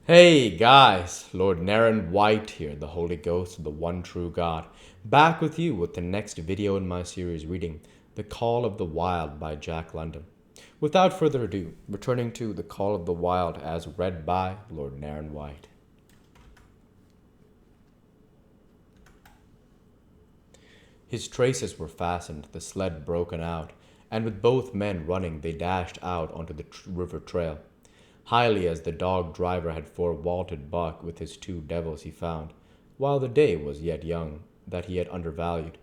Hey guys, Lord Naren White here, the Holy Ghost of the One True God, back with you with the next video in my series reading The Call of the Wild by Jack London. Without further ado, returning to The Call of the Wild as read by Lord Naren White. His traces were fastened, the sled broken out, and with both men running, they dashed out onto the river trail. Highly as the dog driver had forevaulted Buck with his two devils he found, while the day was yet young, that he had undervalued.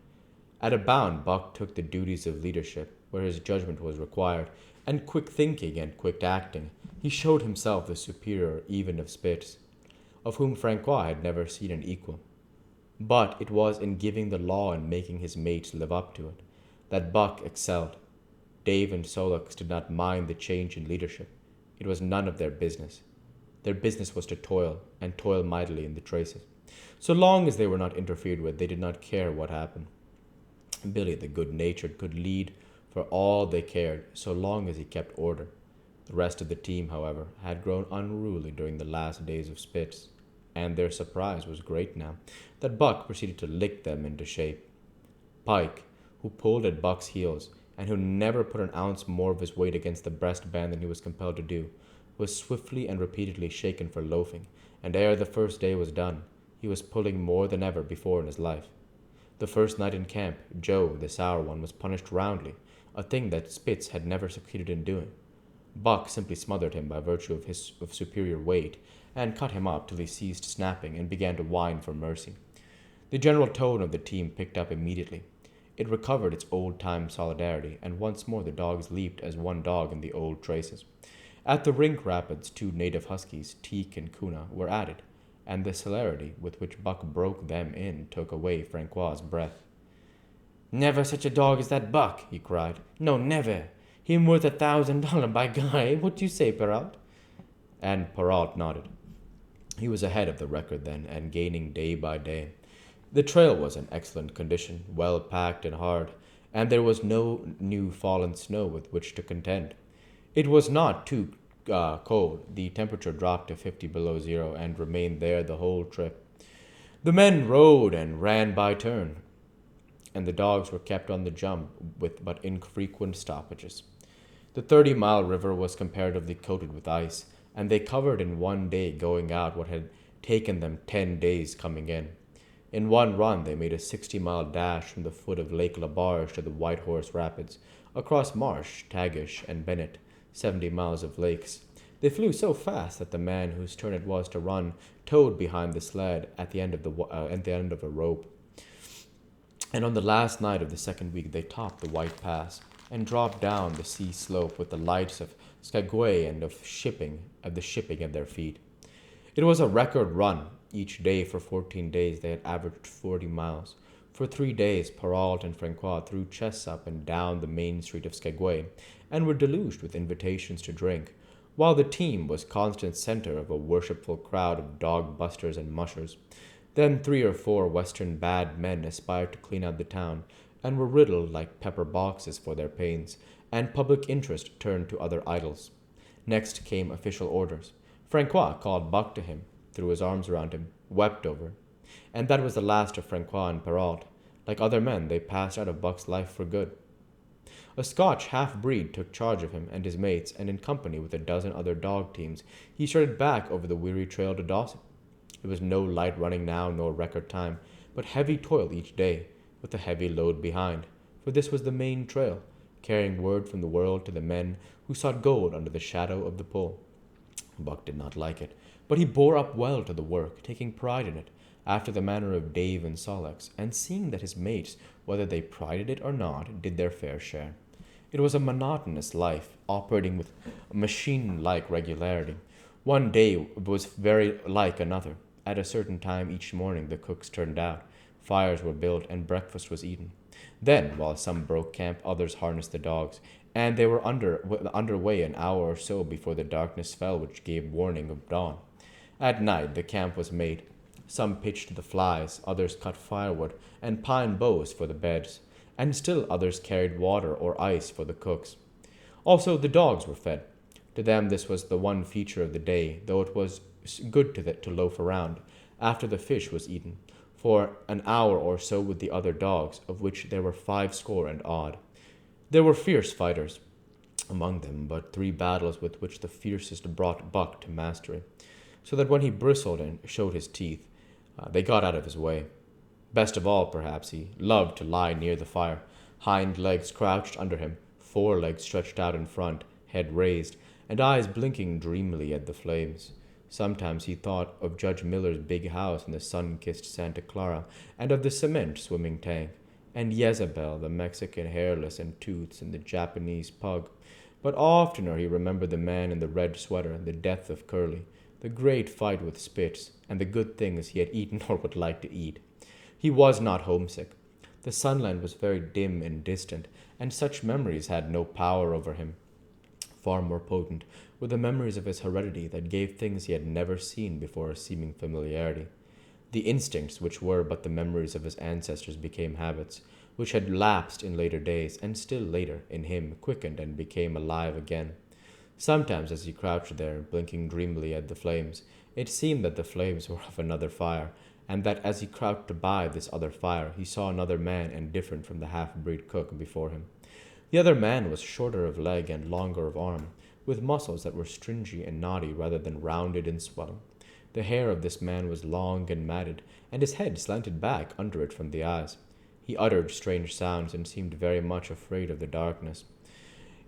At a bound, Buck took the duties of leadership, where his judgment was required, and quick thinking and quick acting. He showed himself the superior even of Spitz, of whom Francois had never seen an equal. But it was in giving the law and making his mates live up to it that Buck excelled. Dave and Solix did not mind the change in leadership. It was none of their business. Their business was to toil, and toil mightily in the traces. So long as they were not interfered with, they did not care what happened. Billy, the good-natured, could lead for all they cared, so long as he kept order. The rest of the team, however, had grown unruly during the last days of Spitz, and their surprise was great now that Buck proceeded to lick them into shape. Pike, who pulled at Buck's heels, and who never put an ounce more of his weight against the breastband than he was compelled to do, was swiftly and repeatedly shaken for loafing, and ere the first day was done, he was pulling more than ever before in his life. The first night in camp, Joe, the sour one, was punished roundly, a thing that Spitz had never succeeded in doing. Buck simply smothered him by virtue of his superior weight, and cut him up till he ceased snapping and began to whine for mercy. The general tone of the team picked up immediately. It recovered its old-time solidarity, and once more the dogs leaped as one dog in the old traces. At the rink rapids, two native huskies, Teak and Kuna, were added, and the celerity with which Buck broke them in took away Francois's breath. "Never such a dog as that Buck!" he cried. "No, never! Him worth $1,000, by Guy! What you say, Perrault?" And Perrault nodded. He was ahead of the record then, and gaining day by day. The trail was in excellent condition, well packed and hard, and there was no new fallen snow with which to contend. It was not too cold. The temperature dropped to 50 below zero and remained there the whole trip. The men rode and ran by turn, and the dogs were kept on the jump with but infrequent stoppages. The 30-mile river was comparatively coated with ice, and they covered in one day going out what had taken them 10 days coming in. In one run, they made a 60-mile dash from the foot of Lake LaBarge to the White Horse Rapids, across Marsh, Tagish, and Bennett, 70 miles of lakes. They flew so fast that the man whose turn it was to run towed behind the sled at the end of a rope. And on the last night of the second week, they topped the White Pass and dropped down the sea slope with the lights of Skagway and of the shipping at their feet. It was a record run. Each day for 14 days they had averaged 40 miles. For 3 days Perrault and Francois threw chests up and down the main street of Skagway, and were deluged with invitations to drink, while the team was constant center of a worshipful crowd of dog-busters and mushers. Then 3 or 4 western bad men aspired to clean out the town, and were riddled like pepper boxes for their pains, and public interest turned to other idols. Next came official orders. Francois called Buck to him, threw his arms around him, wept over. And that was the last of Francois and Perrault. Like other men, they passed out of Buck's life for good. A Scotch half-breed took charge of him and his mates, and in company with a dozen other dog teams, he started back over the weary trail to Dawson. It was no light running now, nor record time, but heavy toil each day, with a heavy load behind, for this was the main trail, carrying word from the world to the men who sought gold under the shadow of the pole. Buck did not like it, but he bore up well to the work, taking pride in it, after the manner of Dave and Solix, and seeing that his mates, whether they prided it or not, did their fair share. It was a monotonous life, operating with machine-like regularity. One day was very like another. At a certain time each morning the cooks turned out, fires were built, and breakfast was eaten. Then, while some broke camp, others harnessed the dogs, and they were under way an hour or so before the darkness fell which gave warning of dawn. At night the camp was made. Some pitched the flies, others cut firewood and pine boughs for the beds, and still others carried water or ice for the cooks. Also the dogs were fed. To them this was the one feature of the day, though it was good to loaf around after the fish was eaten, for an hour or so with the other dogs, of which there were 5 score and odd. There were fierce fighters among them, but 3 battles with which the fiercest brought Buck to mastery, so that when he bristled and showed his teeth, they got out of his way. Best of all, perhaps, he loved to lie near the fire, hind legs crouched under him, forelegs stretched out in front, head raised, and eyes blinking dreamily at the flames. Sometimes he thought of Judge Miller's big house in the sun-kissed Santa Clara, and of the cement swimming tank, and Jezebel, the Mexican hairless and tooths, and the Japanese pug. But oftener he remembered the man in the red sweater, the death of Curly, the great fight with Spitz, and the good things he had eaten or would like to eat. He was not homesick. The sunland was very dim and distant, and such memories had no power over him. Far more potent were the memories of his heredity that gave things he had never seen before a seeming familiarity. The instincts which were but the memories of his ancestors became habits, which had lapsed in later days, and still later, in him, quickened and became alive again. Sometimes, as he crouched there, blinking dreamily at the flames, it seemed that the flames were of another fire, and that as he crouched by this other fire, he saw another man and different from the half-breed cook before him. The other man was shorter of leg and longer of arm, with muscles that were stringy and knotty rather than rounded and swelling. The hair of this man was long and matted, and his head slanted back under it from the eyes. He uttered strange sounds and seemed very much afraid of the darkness,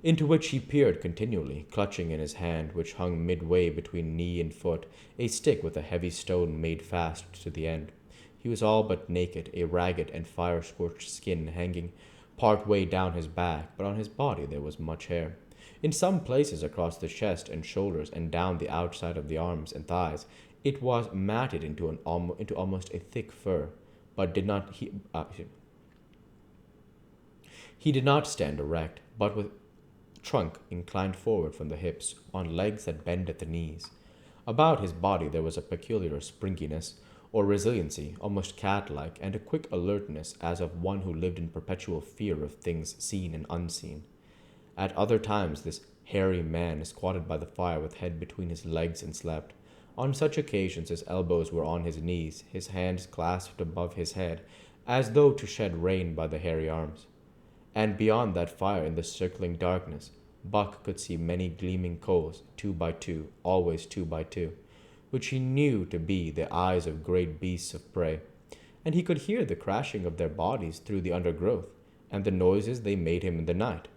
into which he peered continually, clutching in his hand, which hung midway between knee and foot, a stick with a heavy stone made fast to the end. He was all but naked, a ragged and fire-scorched skin hanging part way down his back, but on his body there was much hair. In some places across the chest and shoulders and down the outside of the arms and thighs, it was matted into almost a thick fur, but he did not stand erect, but with trunk inclined forward from the hips, on legs that bent at the knees. About his body there was a peculiar springiness, or resiliency, almost cat-like, and a quick alertness as of one who lived in perpetual fear of things seen and unseen. At other times this hairy man squatted by the fire with head between his legs and slept. On such occasions his elbows were on his knees, his hands clasped above his head, as though to shed rain by the hairy arms. And beyond that fire, in the circling darkness, Buck could see many gleaming coals, 2 by 2, always 2 by 2, which he knew to be the eyes of great beasts of prey, and he could hear the crashing of their bodies through the undergrowth, and the noises they made in the night,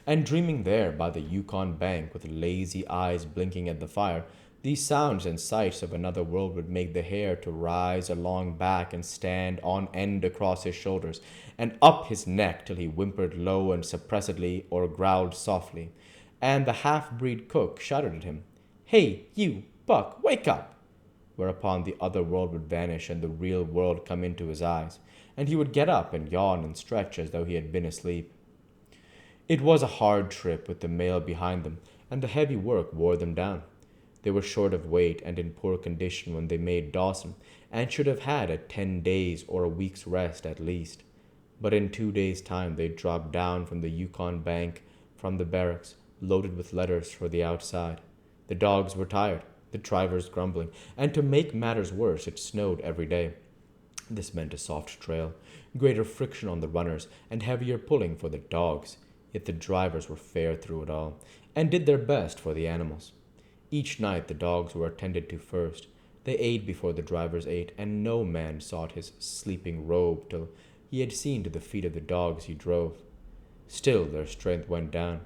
and dreaming there by the Yukon bank with lazy eyes blinking at the fire, these sounds and sights of another world would make the hair to rise along back and stand on end across his shoulders, and up his neck till he whimpered low and suppressedly or growled softly, and the half-breed cook shouted at him, "Hey, you, Buck, wake up!" Whereupon the other world would vanish and the real world come into his eyes, and he would get up and yawn and stretch as though he had been asleep. It was a hard trip with the mail behind them, and the heavy work wore them down. They were short of weight and in poor condition when they made Dawson, and should have had a 10 days or a week's rest at least. But in 2 days' time they dropped down from the Yukon bank from the barracks, loaded with letters for the outside. The dogs were tired, the drivers grumbling, and to make matters worse, it snowed every day. This meant a soft trail, greater friction on the runners, and heavier pulling for the dogs. Yet the drivers were fair through it all, and did their best for the animals. Each night the dogs were attended to first. They ate before the drivers ate, and no man sought his sleeping robe till he had seen to the feet of the dogs he drove. Still their strength went down.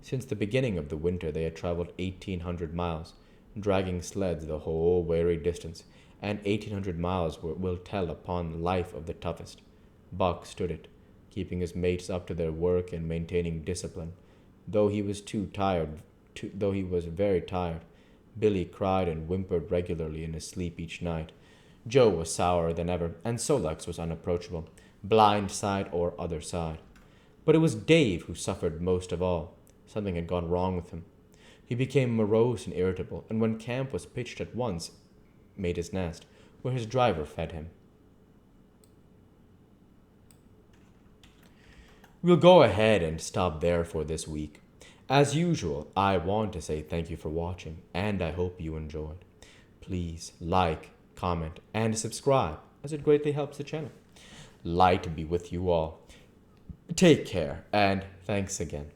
Since the beginning of the winter they had traveled 1,800 miles, dragging sleds the whole weary distance, and 1,800 miles will tell upon the life of the toughest. Buck stood it, keeping his mates up to their work and maintaining discipline. Though he was very tired, Billy cried and whimpered regularly in his sleep each night. Joe was sourer than ever, and Sol-leks was unapproachable, blind side or other side. But it was Dave who suffered most of all. Something had gone wrong with him. He became morose and irritable, and when camp was pitched at once, made his nest, where his driver fed him. We'll go ahead and stop there for this week. As usual, I want to say thank you for watching, and I hope you enjoyed. Please like, comment, and subscribe, as it greatly helps the channel. Light be with you all. Take care, and thanks again.